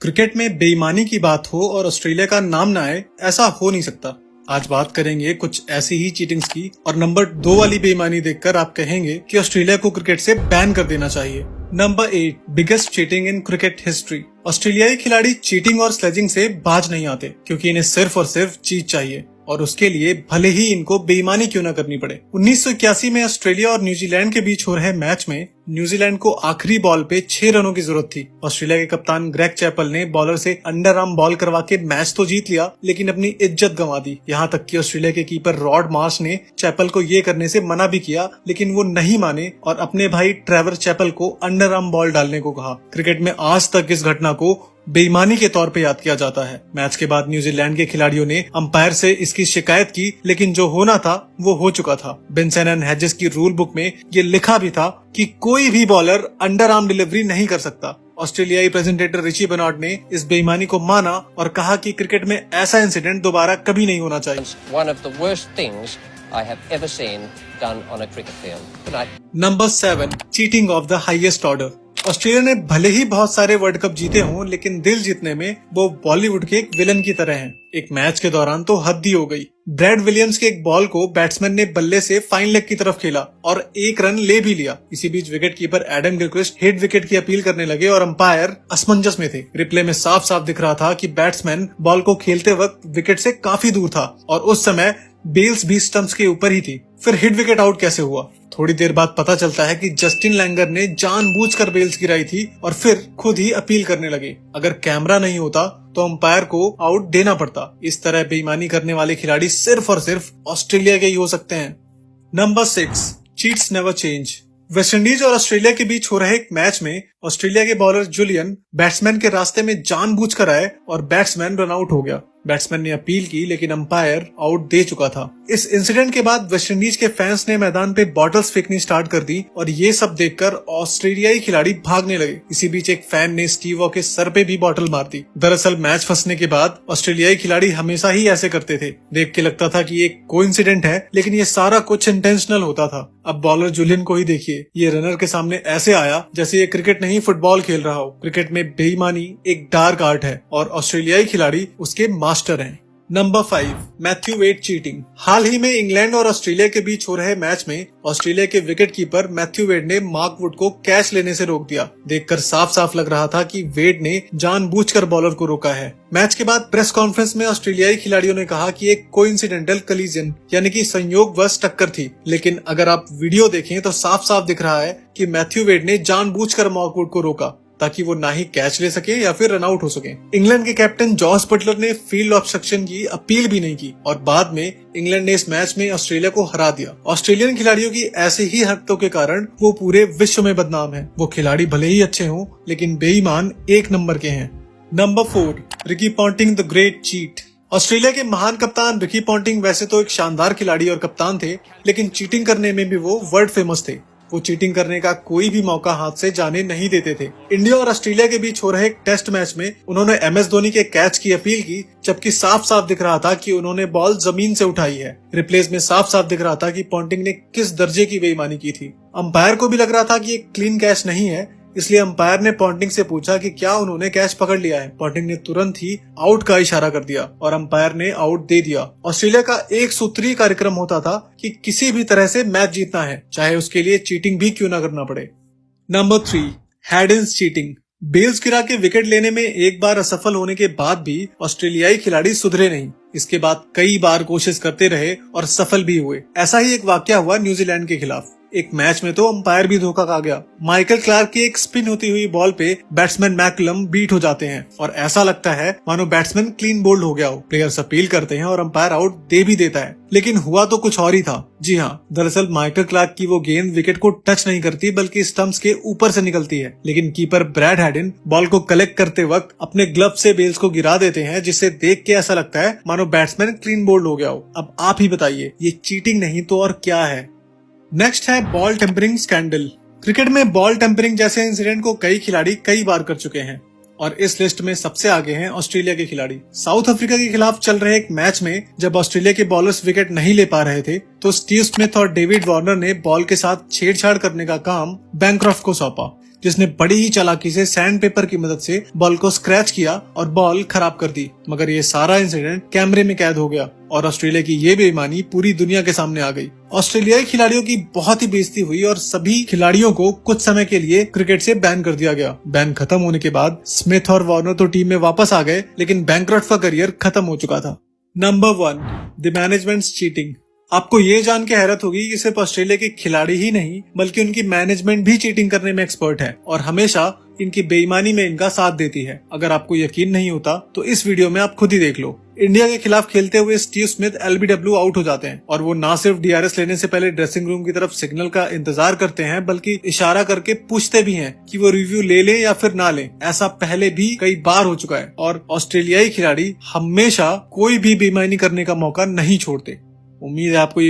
Cricket में बेईमानी की बात हो और ऑस्ट्रेलिया का नाम ना आए, ऐसा हो नहीं सकता। आज बात करेंगे कुछ ऐसी ही चीटिंग्स की और नंबर 2 वाली बेईमानी देखकर आप कहेंगे कि ऑस्ट्रेलिया को क्रिकेट से बैन कर देना चाहिए। Number 8 biggest cheating in cricket history. ऑस्ट्रेलियाई खिलाड़ी चीटिंग और स्लेजिंग से बाज नहीं आते क्योंकि इन्हें सिर्फ और सिर्फ जीत चाहिए और उसके लिए भले ही इनको बेईमानी क्यों न करनी पड़े। 1981 में ऑस्ट्रेलिया और न्यूजीलैंड के बीच हो रहे मैच में न्यूजीलैंड को आखिरी बॉल पे 6 रनों की जरूरत थी। ऑस्ट्रेलिया के कप्तान ग्रेग चैपल ने बॉलर से अंडर आर्म बॉल करवा के मैच तो जीत लिया, लेकिन अपनी इज्जत गंवा दी। यहाँ तक कि ऑस्ट्रेलिया के कीपर रॉड मार्श ने चैपल को ये करने से मना भी किया, लेकिन वो नहीं माने और अपने भाई ट्रेवर चैपल को अंडर आर्म बॉल डालने को कहा। क्रिकेट में आज तक इस घटना को बेईमानी के तौर पे याद किया जाता है। मैच के बाद न्यूजीलैंड के खिलाड़ियों ने अंपायर से इसकी शिकायत की, लेकिन जो होना था वो हो चुका था। बेंसन एंड हेजेस की रूल बुक में ये लिखा भी था कि कोई भी बॉलर अंडर आर्म डिलीवरी नहीं कर सकता। ऑस्ट्रेलियाई प्रेजेंटेटर रिची बेनार्ड ने इस बेईमानी को माना और कहा कि क्रिकेट में ऐसा इंसिडेंट दोबारा कभी नहीं होना चाहिए। Number 7 cheating of the highest order. Australia ने भले ही बहुत सारे वर्ल्ड कप जीते हों, लेकिन दिल जीतने में वो बॉलीवुड के एक विलन की तरह हैं। एक मैच के दौरान तो हद ही हो गई। ब्रैड विलियम्स के एक बॉल को बैट्समैन ने बल्ले से फाइन लेग की तरफ खेला और 1 रन ले भी लिया। इसी बीच wicket keeper Adam Gilchrist hit wicket की अपील करने लगे और अंपायर असमंजस में थे। रिप्ले में साफ साफ दिख रहा था कि बैट्समैन बॉल को खेलते वक्त विकेट से काफी दूर था और उस समय बेल्स भी स्टंप्स के ऊपर ही थी। फिर हिट विकेट आउट कैसे हुआ? थोड़ी देर बाद पता चलता है कि जस्टिन लैंगर ने जानबूझकर बेल्स गिराई थी और फिर खुद ही अपील करने लगे। अगर कैमरा नहीं होता तो अंपायर को आउट देना पड़ता। इस तरह बेईमानी करने वाले खिलाड़ी सिर्फ और सिर्फ ऑस्ट्रेलिया के ही हो सकते हैं। Number 6 cheats never change. West Indies और ऑस्ट्रेलिया के बीच हो रहे एक मैच में ऑस्ट्रेलिया के बॉलर जूलियन बैट्समैन के रास्ते में जानबूझकर आए और बैट्समैन रन आउट हो गया। बैट्समैन ने अपील की, लेकिन अंपायर आउट दे चुका था। इस इंसिडेंट के बाद वेस्टइंडीज के फैंस ने मैदान पे बॉटल्स फेंकनी स्टार्ट कर दी और ये सब देखकर ऑस्ट्रेलियाई खिलाड़ी भागने लगे। इसी बीच एक फैन ने स्टीव वॉ के सर पे भी बॉटल मार दी। दरअसल मैच फंसने के बाद ऑस्ट्रेलियाई खिलाड़ी हमेशा ही ऐसे करते थे। देख के लगता था कि एक कोइंसिडेंट है, लेकिन ये सारा कुछ इंटेंशनल होता था। अब बॉलर जूलियन को ही देखिए, ये रनर के सामने ऐसे आया जैसे ये क्रिकेट नहीं फुटबॉल खेल रहा हो। क्रिकेट में बेईमानी एक डार्क आर्ट है और ऑस्ट्रेलियाई खिलाड़ी उसके मास्टर हैं। Number 5 Matthew Wade cheating. हाल ही में इंग्लैंड और ऑस्ट्रेलिया के बीच हो रहे मैच में ऑस्ट्रेलिया के विकेट कीपर मैथ्यू वेड ने मार्क वुड को कैच लेने से रोक दिया। देखकर साफ साफ लग रहा था कि वेड ने जानबूझकर बॉलर को रोका है। मैच के बाद प्रेस कॉन्फ्रेंस में ऑस्ट्रेलियाई खिलाड़ियों ने कहा कि एक कोइंसिडेंटल कलीजन यानी कि संयोगवश टक्कर थी, लेकिन अगर आप वीडियो देखें तो साफ साफ दिख रहा है कि मैथ्यू वेड ने जानबूझकर मार्क वुड को रोका ताकि वो ना ही कैच ले सके या फिर रन आउट हो सके। इंग्लैंड के कैप्टन जॉस बटलर ने फील्ड ऑब्स्ट्रक्शन की अपील भी नहीं की और बाद में इंग्लैंड ने इस मैच में ऑस्ट्रेलिया को हरा दिया। ऑस्ट्रेलियन खिलाड़ियों की ऐसे ही हरकतों के कारण वो पूरे विश्व में बदनाम है। वो खिलाड़ी भले ही अच्छे हों, लेकिन बेईमान 1 नंबर के हैं। Number 4 Ricky Ponting the great cheat. Australia के महान कप्तान रिकी पॉन्टिंग वैसे तो एक शानदार खिलाड़ी और कप्तान थे, लेकिन चीटिंग करने में भी वो वर्ल्ड फेमस थे। वो चीटिंग करने का कोई भी मौका हाथ से जाने नहीं देते थे। इंडिया और ऑस्ट्रेलिया के बीच हो रहे एक टेस्ट मैच में उन्होंने MS धोनी के कैच की अपील की, जबकि साफ साफ दिख रहा था कि उन्होंने बॉल जमीन से उठाई है। रिप्लेस में साफ साफ दिख रहा था कि पॉन्टिंग ने किस दर्जे की बेईमानी की थी। अंपायर को भी लग रहा था कि एक क्लीन कैच नहीं है, इसलिए अंपायर ने पॉन्टिंग से पूछा कि क्या उन्होंने कैच पकड़ लिया है। पॉन्टिंग ने तुरंत ही आउट का इशारा कर दिया और अंपायर ने आउट दे दिया। ऑस्ट्रेलिया का एक सूत्री कार्यक्रम होता था कि किसी भी तरह से मैच जीतना है, चाहे उसके लिए चीटिंग भी क्यों ना करना पड़े। Number 3 हैडिन्स cheating. बेल्स गिरा के विकेट लेने में एक बार असफल होने के बाद भी ऑस्ट्रेलियाई खिलाड़ी सुधरे नहीं। इसके बाद कई बार कोशिश करते रहे और सफल भी हुए। ऐसा ही एक वाकया हुआ न्यूजीलैंड के खिलाफ। एक मैच में तो अंपायर भी धोखा खा गया। माइकल क्लार्क की एक स्पिन होती हुई बॉल पे बैट्समैन मैकलम बीट हो जाते हैं और ऐसा लगता है मानो बैट्समैन क्लीन बोल्ड हो गया हो। प्लेयर्स अपील करते हैं और अंपायर आउट दे भी देता है, लेकिन हुआ तो कुछ और ही था। जी हाँ, दरअसल माइकल क्लार्क की वो गेंद विकेट को टच नहीं करती बल्कि स्टंप्स के ऊपर से निकलती है, लेकिन कीपर ब्रैड हैडिन बॉल को कलेक्ट करते वक्त अपने ग्लव से बेल्स को गिरा देते हैं, जिससे देख के ऐसा लगता है मानो बैट्समैन क्लीन बोल्ड हो गया हो। अब आप ही बताइए, ये चीटिंग नहीं तो और क्या है? नेक्स्ट है बॉल टेम्परिंग स्कैंडल। क्रिकेट में बॉल टेम्परिंग जैसे इंसिडेंट को कई खिलाड़ी कई बार कर चुके हैं और इस लिस्ट में सबसे आगे हैं ऑस्ट्रेलिया के खिलाड़ी। साउथ अफ्रीका के खिलाफ चल रहे एक मैच में जब ऑस्ट्रेलिया के बॉलर्स विकेट नहीं ले पा रहे थे तो स्टीव स्मिथ और डेविड वार्नर ने बॉल के साथ छेड़छाड़ करने का काम बैनक्रॉफ्ट को सौंपा। जिसने बड़ी ही चालाकी से सैंड पेपर की मदद से बॉल को स्क्रैच किया और बॉल खराब कर दी। मगर ये सारा इंसिडेंट कैमरे में कैद हो गया और ऑस्ट्रेलिया की ये बेईमानी पूरी दुनिया के सामने आ गई। ऑस्ट्रेलियाई खिलाड़ियों की बहुत ही बेइज्जती हुई और सभी खिलाड़ियों को कुछ समय के लिए क्रिकेट से बैन कर दिया गया। बैन खत्म होने के बाद स्मिथ और वार्नर तो टीम में वापस आ गए, लेकिन बैंक्रॉफ्ट का करियर खत्म हो चुका था। Number 1, the managements cheating. आपको ये जान के हैरत होगी कि सिर्फ ऑस्ट्रेलिया के खिलाड़ी ही नहीं बल्कि उनकी मैनेजमेंट भी चीटिंग करने में एक्सपर्ट है और हमेशा इनकी बेईमानी में इनका साथ देती है। अगर आपको यकीन नहीं होता तो इस वीडियो में आप खुद ही देख लो। इंडिया के खिलाफ खेलते हुए स्टीव स्मिथ LBW आउट हो जाते हैं और वो ना सिर्फ DRS लेने से पहले ड्रेसिंग रूम की तरफ सिग्नल का इंतजार करते हैं बल्कि इशारा करके पूछते भी हैं कि वो रिव्यू ले ले या फिर ना ले। ऐसा पहले भी कई बार हो चुका है और ऑस्ट्रेलियाई खिलाड़ी हमेशा कोई भी बेईमानी करने का मौका नहीं छोड़ते। उम्मीद है आपको ये